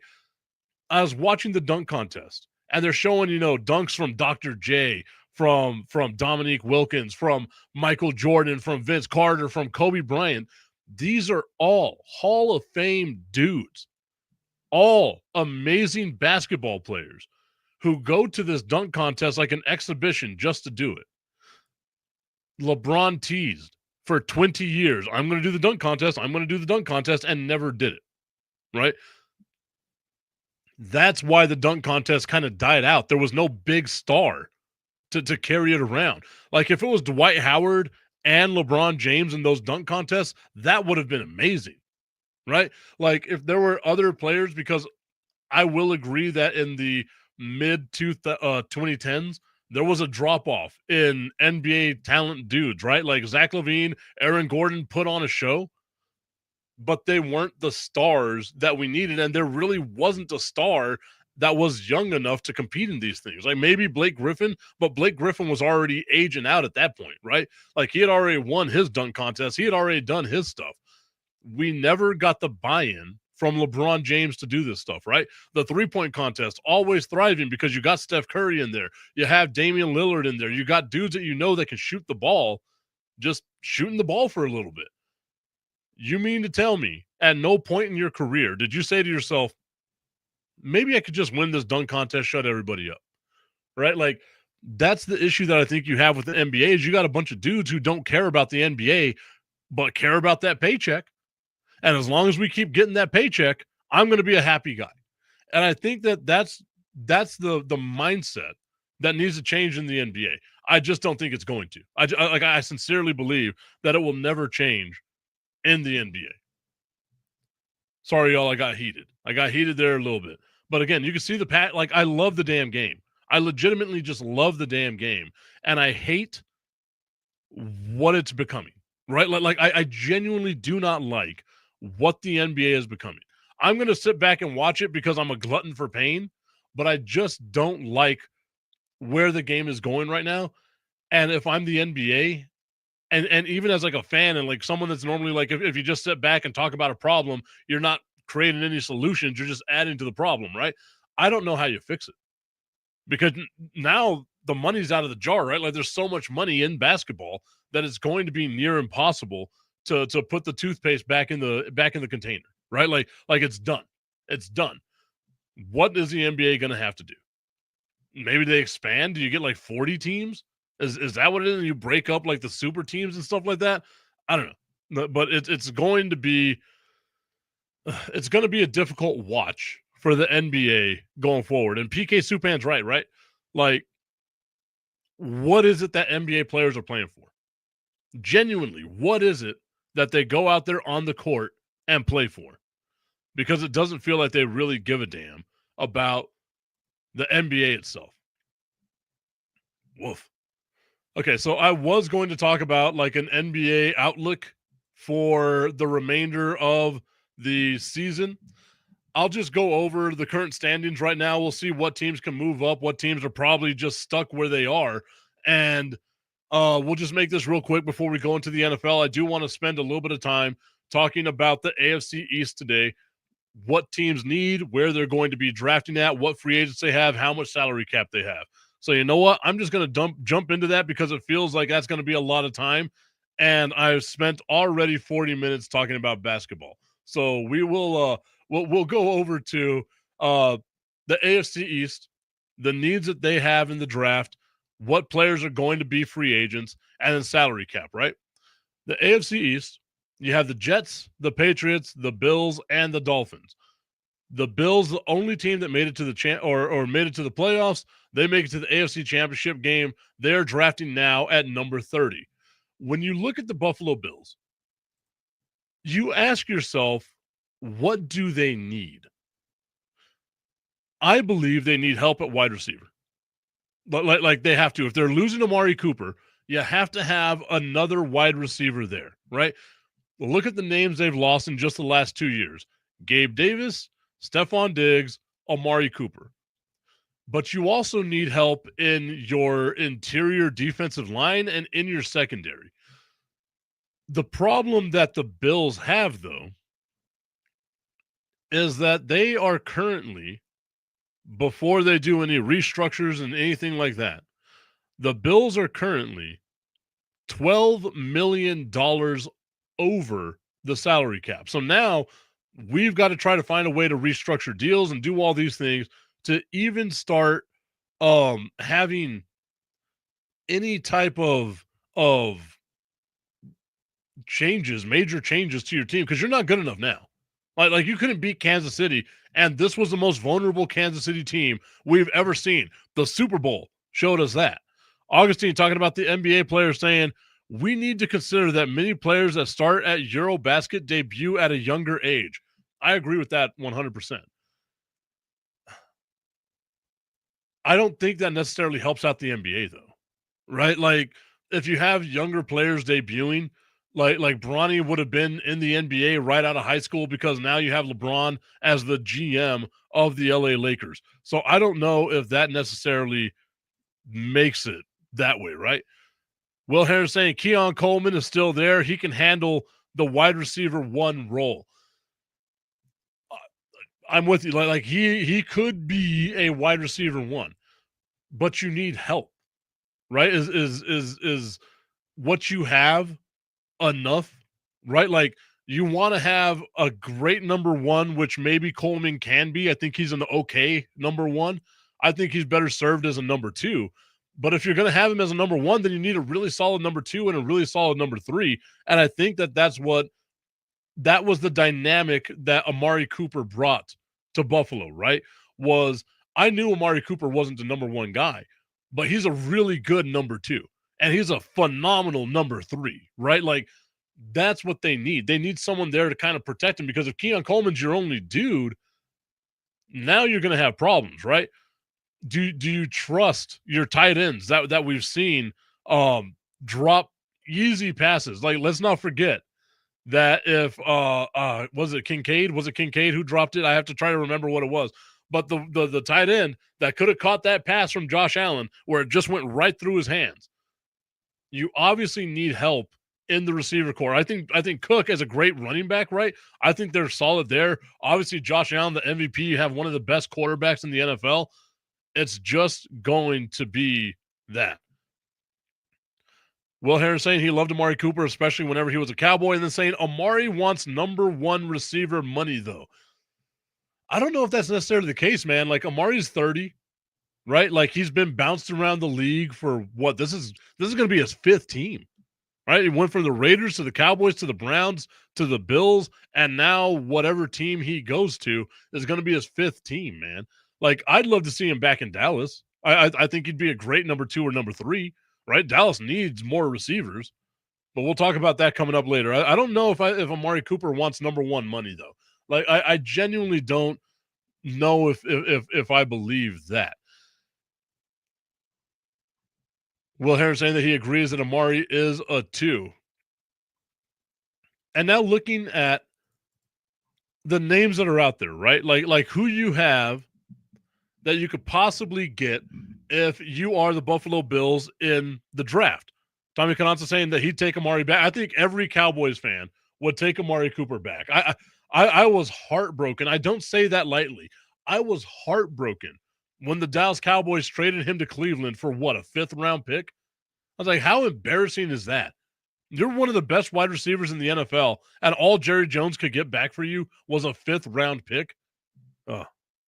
I was watching the dunk contest, and they're showing, dunks from Dr. J, from Dominique Wilkins, from Michael Jordan, from Vince Carter, from Kobe Bryant. These are all Hall of Fame dudes. All amazing basketball players who go to this dunk contest like an exhibition just to do it. LeBron teased for 20 years, I'm going to do the dunk contest, and never did it, right? That's why the dunk contest kind of died out. There was no big star to carry it around. Like, if it was Dwight Howard and LeBron James in those dunk contests, that would have been amazing. Right? Like, if there were other players, because I will agree that in the mid 2010s, there was a drop-off in NBA talent dudes, right? Like Zach LaVine, Aaron Gordon put on a show, but they weren't the stars that we needed, and there really wasn't a star that was young enough to compete in these things. Like, maybe Blake Griffin, but Blake Griffin was already aging out at that point, right? Like, he had already won his dunk contest. He had already done his stuff. We never got the buy-in from LeBron James to do this stuff, right? The three-point contest, always thriving because you got Steph Curry in there. You have Damian Lillard in there. You got dudes that that can shoot the ball, just shooting the ball for a little bit. You mean to tell me at no point in your career did you say to yourself, maybe I could just win this dunk contest, shut everybody up, right? Like, that's the issue that I think you have with the NBA is you got a bunch of dudes who don't care about the NBA but care about that paycheck. And as long as we keep getting that paycheck, I'm going to be a happy guy. And I think that's the mindset that needs to change in the NBA. I just don't think it's going to. I sincerely believe that it will never change in the NBA. Sorry, y'all, I got heated. I got heated there a little bit. But again, you can see I love the damn game. I legitimately just love the damn game. And I hate what it's becoming, right? I genuinely do not like what the NBA is becoming. I'm going to sit back and watch it because I'm a glutton for pain, but I just don't like where the game is going right now. And if I'm the NBA, and even as like a fan and like someone that's normally like, if you just sit back and talk about a problem, you're not creating any solutions, you're just adding to the problem, right? I don't know how you fix it because now the money's out of the jar, right? Like, there's so much money in basketball that it's going to be near impossible to put the toothpaste back in the container, right? Like it's done. It's done. What is the NBA going to have to do? Maybe they expand. Do you get like 40 teams? Is that what it is? You break up like the super teams and stuff like that? I don't know. But it's going to be a difficult watch for the NBA going forward. And PK Subban's right? Like, what is it that NBA players are playing for? Genuinely, what is it that they go out there on the court and play for? Because it doesn't feel like they really give a damn about the NBA itself. Woof. Okay, so I was going to talk about like an NBA outlook for the remainder of the season. I'll just go over the current standings right now. We'll see what teams can move up, what teams are probably just stuck where they are. And we'll just make this real quick before we go into the NFL. I do want to spend a little bit of time talking about the AFC East today, what teams need, where they're going to be drafting at, what free agents they have, how much salary cap they have. So you know what? I'm just going to jump into that because it feels like that's going to be a lot of time. And I've spent already 40 minutes talking about basketball. So we will we'll go over to the AFC East, the needs that they have in the draft, what players are going to be free agents, and then salary cap, right? The AFC East, you have the Jets, the Patriots, the Bills, and the Dolphins. The Bills, the only team that made it to the or made it to the playoffs, they make it to the AFC Championship game. They're drafting now at number 30. When you look at the Buffalo Bills, you ask yourself, what do they need? I believe they need help at wide receiver. Like they have to. If they're losing Amari Cooper, you have to have another wide receiver there, right? Well, look at the names they've lost in just the last 2 years. Gabe Davis, Stephon Diggs, Amari Cooper. But you also need help in your interior defensive line and in your secondary. The problem that the Bills have, though, is that they are currently, before they do any restructures and anything like that, the Bills are currently $12 million over the salary cap. So now we've got to try to find a way to restructure deals and do all these things to even start having any type of changes, major changes to your team, because you're not good enough now. Like you couldn't beat Kansas City, and this was the most vulnerable Kansas City team we've ever seen. The Super Bowl showed us that. Augustine talking about the NBA players saying, we need to consider that many players that start at Eurobasket debut at a younger age. I agree with that 100%. I don't think that necessarily helps out the NBA, though, right? Like, if you have younger players debuting, like Bronny would have been in the NBA right out of high school because now you have LeBron as the GM of the LA Lakers. So I don't know if that necessarily makes it that way, right? Will Harris saying Keon Coleman is still there. He can handle the wide receiver one role. I'm with you. Like he could be a wide receiver one, but you need help, right? Is what you have enough, right? Like you want to have a great number one, which maybe Coleman can be. I think he's an okay number one. I think he's better served as a number two. But if you're going to have him as a number one, then you need a really solid number two and a really solid number three. And I think that was the dynamic that Amari Cooper brought to Buffalo, right? Was I knew Amari Cooper wasn't the number one guy, but he's a really good number two. And he's a phenomenal number three, right? Like that's what they need. They need someone there to kind of protect him, because if Keon Coleman's your only dude, now you're going to have problems, right? Do you trust your tight ends that we've seen drop easy passes? Like, let's not forget that if was it Kincaid? Was it Kincaid who dropped it? I have to try to remember what it was. But the tight end that could have caught that pass from Josh Allen where it just went right through his hands. You obviously need help in the receiver core. I think Cook is a great running back, right? I think they're solid there. Obviously, Josh Allen, the MVP, you have one of the best quarterbacks in the NFL. It's just going to be that. Will Harris saying he loved Amari Cooper, especially whenever he was a Cowboy, and then saying Amari wants number one receiver money, though. I don't know if that's necessarily the case, man. Like Amari's 30, right? Like he's been bounced around the league for what? This is going to be his fifth team, right? He went from the Raiders to the Cowboys to the Browns to the Bills, and now whatever team he goes to is going to be his fifth team, man. Like I'd love to see him back in Dallas. I think he'd be a great number 2 or number 3, right? Dallas needs more receivers, but we'll talk about that coming up later. I don't know if Amari Cooper wants number 1 money though. Like I genuinely don't know if I believe that. Will Harris saying that he agrees that Amari is a 2. And now looking at the names that are out there, right? Like who you have that you could possibly get if you are the Buffalo Bills in the draft. Tommy Cananza saying that he'd take Amari back. I think every Cowboys fan would take Amari Cooper back. I was heartbroken. I don't say that lightly. I was heartbroken when the Dallas Cowboys traded him to Cleveland for what, a 5th round pick? I was like, how embarrassing is that? You're one of the best wide receivers in the NFL, and all Jerry Jones could get back for you was a 5th round pick.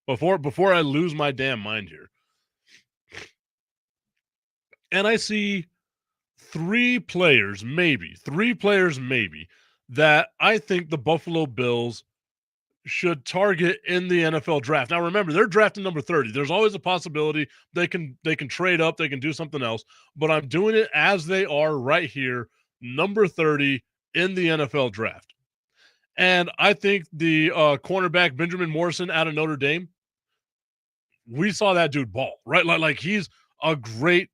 Before I lose my damn mind here. And I see 3 players, maybe, that I think the Buffalo Bills should target in the NFL draft. Now remember, they're drafting number 30. There's always a possibility they can trade up, they can do something else, but I'm doing it as they are right here, number 30 in the NFL draft. And I think the cornerback Benjamin Morrison out of Notre Dame, we saw that dude ball, right? Like he's a great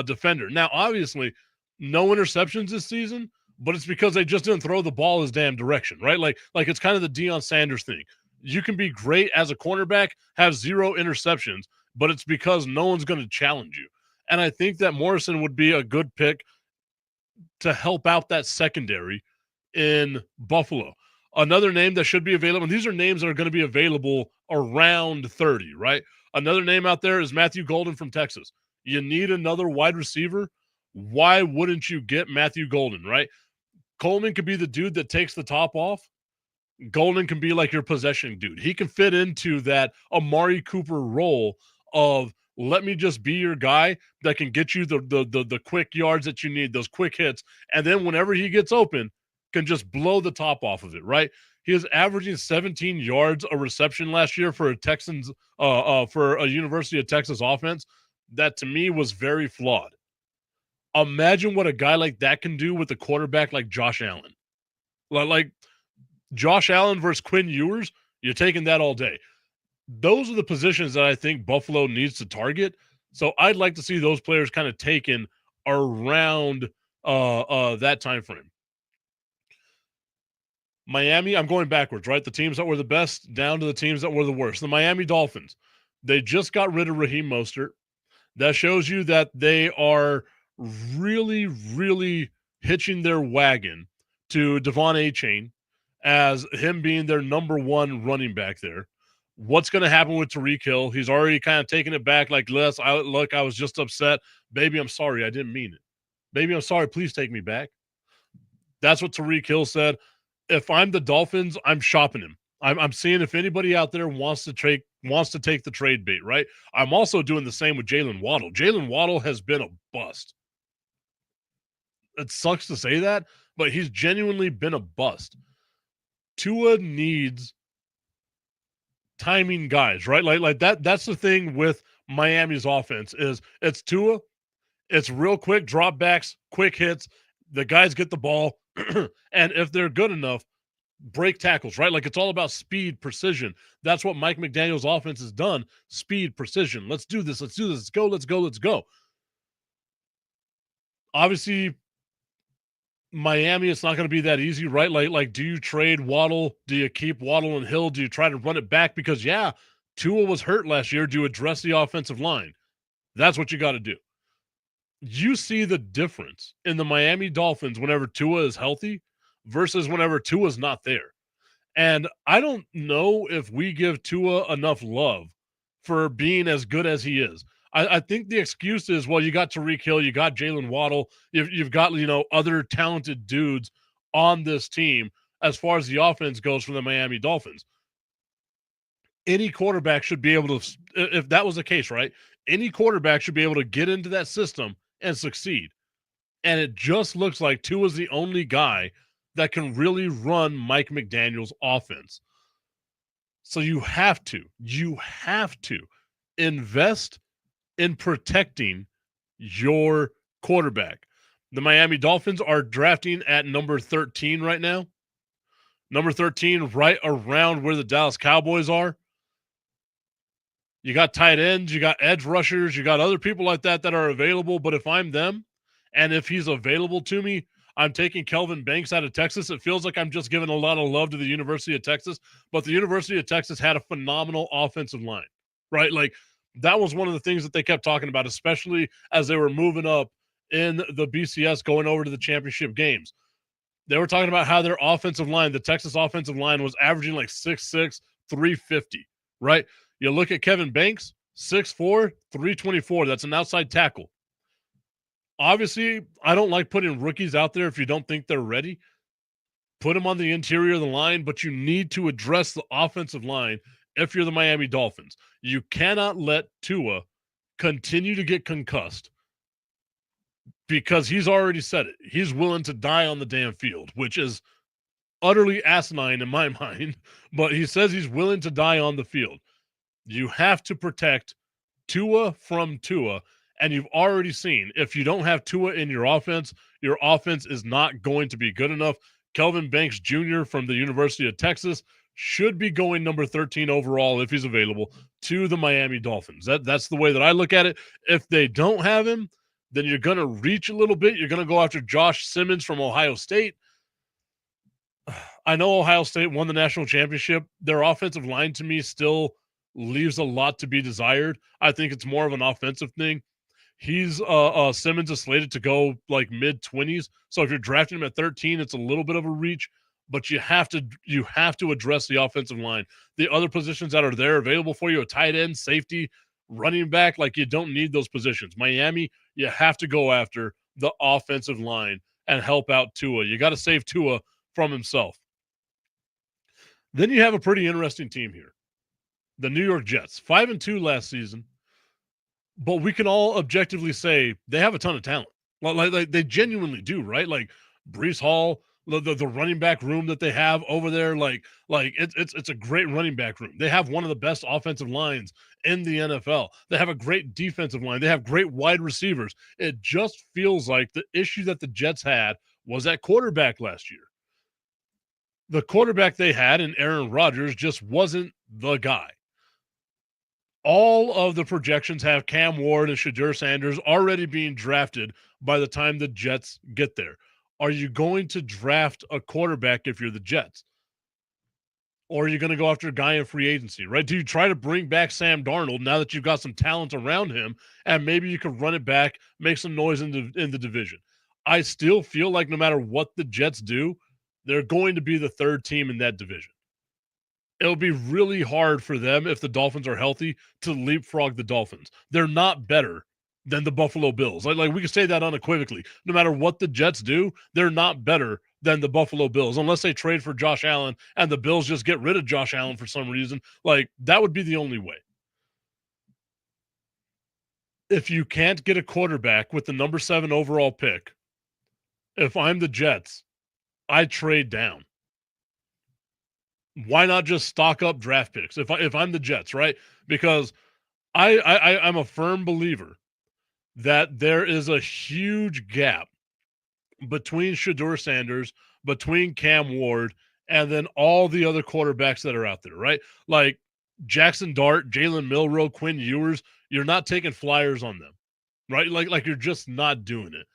defender. Now, obviously, no interceptions this season, but it's because they just didn't throw the ball his damn direction, right? Like it's kind of the Deion Sanders thing. You can be great as a cornerback, have 0 interceptions, but it's because no one's going to challenge you. And I think that Morrison would be a good pick to help out that secondary in Buffalo. Another name that should be available, and these are names that are going to be available around 30, right? Another name out there is Matthew Golden from Texas. You need another wide receiver. Why wouldn't you get Matthew Golden, right? Coleman could be the dude that takes the top off. Golden can be like your possession dude. He can fit into that Amari Cooper role of let me just be your guy that can get you the quick yards that you need, those quick hits, and then whenever he gets open, can just blow the top off of it, right? He is averaging 17 yards a reception last year for a Texans for a University of Texas offense. That to me was very flawed. Imagine what a guy like that can do with a quarterback like Josh Allen. Like Josh Allen versus Quinn Ewers, you're taking that all day. Those are the positions that I think Buffalo needs to target. So I'd like to see those players kind of taken around that time frame. Miami, I'm going backwards, right? The teams that were the best down to the teams that were the worst. The Miami Dolphins, they just got rid of Raheem Mostert. That shows you that they are really hitching their wagon to Devon Achane as him being their number 1 running back there. What's going to happen with Tyreek Hill? He's already kind of taken it back like, I was just upset. Baby, I'm sorry. I didn't mean it. Baby, I'm sorry. Please take me back. That's what Tyreek Hill said. If I'm the Dolphins, I'm shopping him. I'm seeing if anybody out there wants to take the trade bait, right? I'm also doing the same with Jalen Waddle. Jalen Waddle has been a bust. It sucks to say that, but he's genuinely been a bust. Tua needs timing guys, right? Like that's the thing with Miami's offense is it's Tua, it's real quick drop backs, quick hits. The guys get the ball, and if they're good enough, break tackles, right? Like it's all about speed, precision. That's what Mike McDaniel's offense has done. Speed, precision. Let's do this. Let's go. Obviously, Miami, it's not going to be that easy, right? Like, do you trade Waddle? Do you keep Waddle and Hill? Do you try to run it back? Because, yeah, Tua was hurt last year. Do you address the offensive line? That's what you got to do. You see the difference in the Miami Dolphins whenever Tua is healthy versus whenever Tua's not there. And I don't know if we give Tua enough love for being as good as he is. I think the excuse is, well, you got Tyreek Hill, you got Jalen Waddle, you've got, other talented dudes on this team as far as the offense goes for the Miami Dolphins. any quarterback should be able to, if that was the case, right? Any quarterback should be able to get into that system and succeed. And it just looks like Tua's the only guy that can really run Mike McDaniel's offense. So you have to invest in protecting your quarterback. The Miami Dolphins are drafting at number 13 right now. Number 13, right around where the Dallas Cowboys are. You got tight ends, you got edge rushers, you got other people like that are available. But if I'm them, and if he's available to me, I'm taking Kelvin Banks out of Texas. It feels like I'm just giving a lot of love to the University of Texas, but the University of Texas had a phenomenal offensive line, right? Like, that was one of the things that they kept talking about, especially as they were moving up in the BCS going over to the championship games. They were talking about how their offensive line, the Texas offensive line, was averaging like 6'6", 350, right? You look at Kevin Banks, 6'4", 324. That's an outside tackle. Obviously, I don't like putting rookies out there if you don't think they're ready. Put them on the interior of the line, but you need to address the offensive line if you're the Miami Dolphins. You cannot let Tua continue to get concussed because he's already said it. He's willing to die on the damn field, which is utterly asinine in my mind, but he says he's willing to die on the field. You have to protect Tua from Tua, and you've already seen if you don't have Tua in your offense is not going to be good enough. Kelvin Banks Jr. from the University of Texas should be going number 13 overall if he's available to the Miami Dolphins. That's the way that I look at it. If they don't have him, then you're going to reach a little bit. You're going to go after Josh Simmons from Ohio State. I know Ohio State won the national championship. Their offensive line to me still leaves a lot to be desired. I think it's more of an offensive thing. He's Simmons is slated to go like mid-20s. So if you're drafting him at 13, it's a little bit of a reach, but you have to address the offensive line. The other positions that are there available for you, a tight end, safety, running back, like you don't need those positions. Miami, you have to go after the offensive line and help out Tua. You got to save Tua from himself. Then you have a pretty interesting team here. The New York Jets, 5-2 last season, but we can all objectively say they have a ton of talent. Like they genuinely do, right? Like Breece Hall, the running back room that they have over there, like it's a great running back room. They have one of the best offensive lines in the NFL. They have a great defensive line. They have great wide receivers. It just feels like the issue that the Jets had was at quarterback last year. The quarterback they had in Aaron Rodgers just wasn't the guy. All of the projections have Cam Ward and Shadur Sanders already being drafted by the time the Jets get there. Are you going to draft a quarterback if you're the Jets? Or are you going to go after a guy in free agency, right? Do you try to bring back Sam Darnold now that you've got some talent around him and maybe you can run it back, make some noise in the division? I still feel like no matter what the Jets do, they're going to be the third team in that division. It'll be really hard for them if the Dolphins are healthy to leapfrog the Dolphins. They're not better than the Buffalo Bills. Like we can say that unequivocally. No matter what the Jets do, they're not better than the Buffalo Bills unless they trade for Josh Allen and the Bills just get rid of Josh Allen for some reason. Like that would be the only way. If you can't get a quarterback with the number 7 overall pick, if I'm the Jets, I trade down. Why not just stock up draft picks if I'm the Jets, right? Because I'm a firm believer that there is a huge gap between Shadur Sanders, between Cam Ward, and then all the other quarterbacks that are out there, right? Like Jackson Dart, Jalen Milroe, Quinn Ewers, you're not taking flyers on them, right? Like you're just not doing it.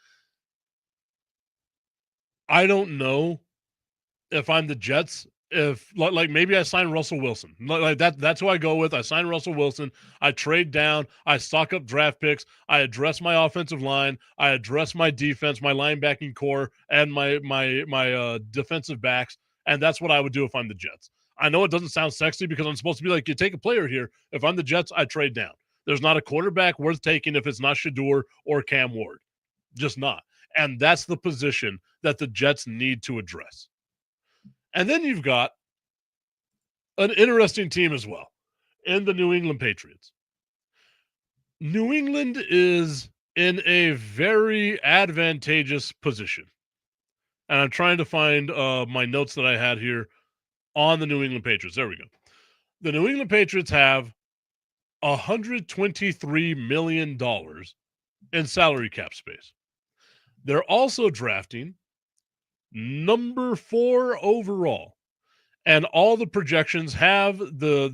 I don't know if I'm the Jets, if like maybe I sign Russell Wilson. Like that's who I go with. I sign Russell Wilson. I trade down. I stock up draft picks. I address my offensive line. I address my defense, my linebacking core, and my defensive backs. And that's what I would do if I'm the Jets. I know it doesn't sound sexy because I'm supposed to be like, you take a player here. If I'm the Jets, I trade down. There's not a quarterback worth taking if it's not Shadur or Cam Ward. Just not. And that's the position that the Jets need to address. And then you've got an interesting team as well. in the New England Patriots. New England is in a very advantageous position. And I'm trying to find my notes that I had here on the New England Patriots. There we go. The New England Patriots have $123 million in salary cap space. They're also drafting number 4 overall. And all the projections have the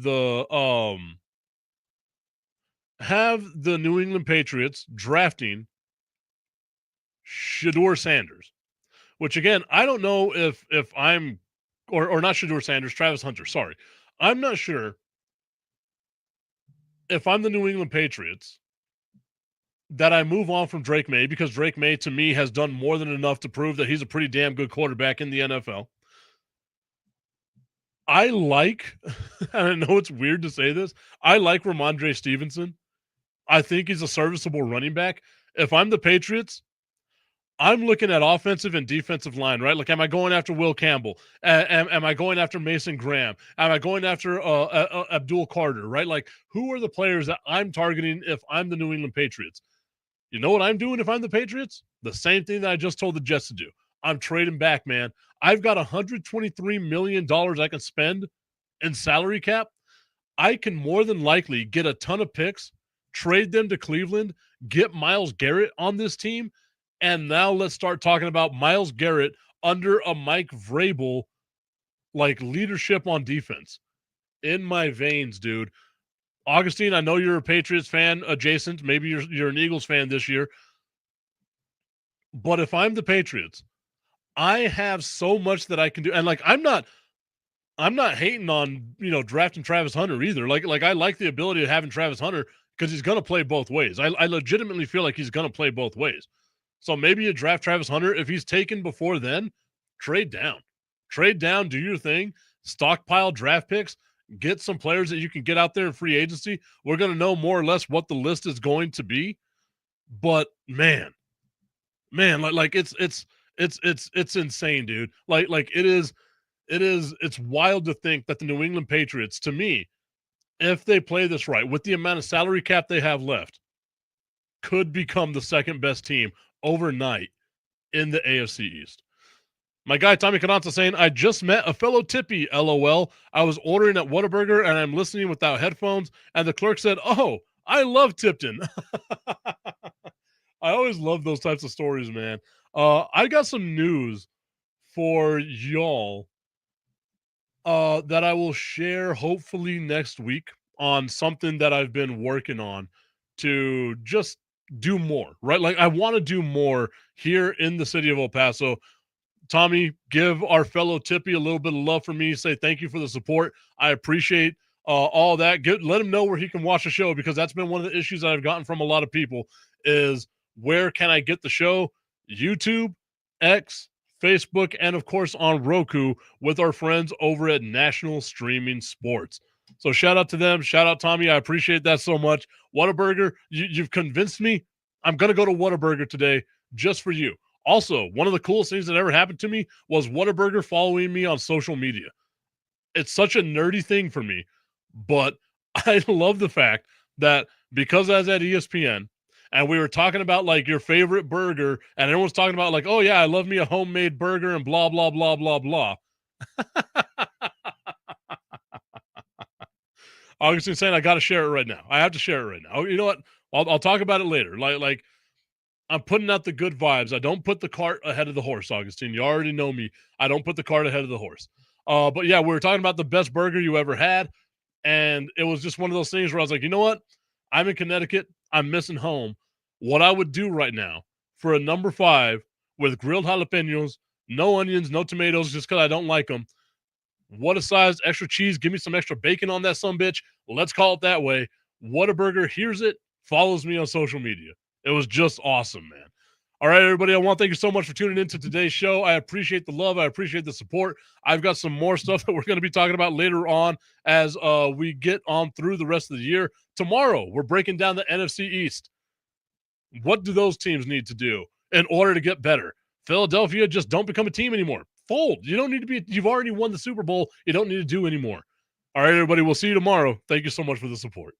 New England Patriots drafting Shedeur Sanders, which again, I don't know if I'm or not Shedeur Sanders, Travis Hunter, sorry. I'm not sure if I'm the New England Patriots that I move on from Drake May, because Drake May to me has done more than enough to prove that he's a pretty damn good quarterback in the NFL. I like, and I know it's weird to say this, I like Ramondre Stevenson. I think he's a serviceable running back. If I'm the Patriots, I'm looking at offensive and defensive line, right? Like, am I going after Will Campbell? Am I going after Mason Graham? Am I going after Abdul Carter, right? Like, who are the players that I'm targeting if I'm the New England Patriots? You know what I'm doing if I'm the Patriots? The same thing that I just told the Jets to do. I'm trading back, man. I've got $123 million I can spend in salary cap. I can more than likely get a ton of picks, trade them to Cleveland, get Myles Garrett on this team, and now let's start talking about Myles Garrett under a Mike Vrabel, like, leadership on defense. In my veins, dude. Augustine, I know you're a Patriots fan adjacent. Maybe you're an Eagles fan this year. But if I'm the Patriots, I have so much that I can do. And like, I'm not hating on, drafting Travis Hunter either. Like I like the ability of having Travis Hunter because he's going to play both ways. I legitimately feel like he's going to play both ways. So maybe you draft Travis Hunter. If he's taken before then, trade down. Trade down, do your thing, stockpile draft picks, get some players that you can get out there in free agency. We're going to know more or less what the list is going to be. But man, like it's insane, dude. Like it's wild to think that the New England Patriots, to me, if they play this right, with the amount of salary cap they have left, could become the second best team overnight in the AFC East. My guy Tommy Cananza saying, I just met a fellow Tippy, LOL. I was ordering at Whataburger and I'm listening without headphones, and the clerk said, oh, I love Tipton. I always love those types of stories, man. I got some news for y'all that I will share hopefully next week on something that I've been working on to just do more, right? Like, I want to do more here in the city of El Paso. Tommy, give our fellow Tippy a little bit of love for me. Say thank you for the support. I appreciate all that. Let him know where he can watch the show, because that's been one of the issues that I've gotten from a lot of people is, where can I get the show? YouTube, X, Facebook, and of course on Roku with our friends over at National Streaming Sports. So shout out to them. Shout out Tommy. I appreciate that so much. Whataburger, you've convinced me. I'm going to go to Whataburger today just for you. Also, one of the coolest things that ever happened to me was Whataburger following me on social media. It's such a nerdy thing for me, but I love the fact that because I was at ESPN and we were talking about like your favorite burger, and everyone's talking about like, oh yeah, I love me a homemade burger and blah, blah, blah, blah, blah. Augustine saying, I got to share it right now. I have to share it right now. You know what? I'll talk about it later. Like I'm putting out the good vibes. I don't put the cart ahead of the horse, Augustine. You already know me. I don't put the cart ahead of the horse. But yeah, we were talking about the best burger you ever had. And it was just one of those things where I was like, you know what? I'm in Connecticut. I'm missing home. What I would do right now for a number 5 with grilled jalapenos, no onions, no tomatoes, just because I don't like them. What a size, extra cheese. Give me some extra bacon on that sumbitch. Let's call it that way. Whataburger hears it, follows me on social media. It was just awesome, man. All right, everybody, I want to thank you so much for tuning into today's show. I appreciate the love. I appreciate the support. I've got some more stuff that we're going to be talking about later on as we get on through the rest of the year. Tomorrow, we're breaking down the NFC East. What do those teams need to do in order to get better? Philadelphia, just don't become a team anymore. Fold. You don't need to be. You've already won the Super Bowl. You don't need to do anymore. All right, everybody. We'll see you tomorrow. Thank you so much for the support.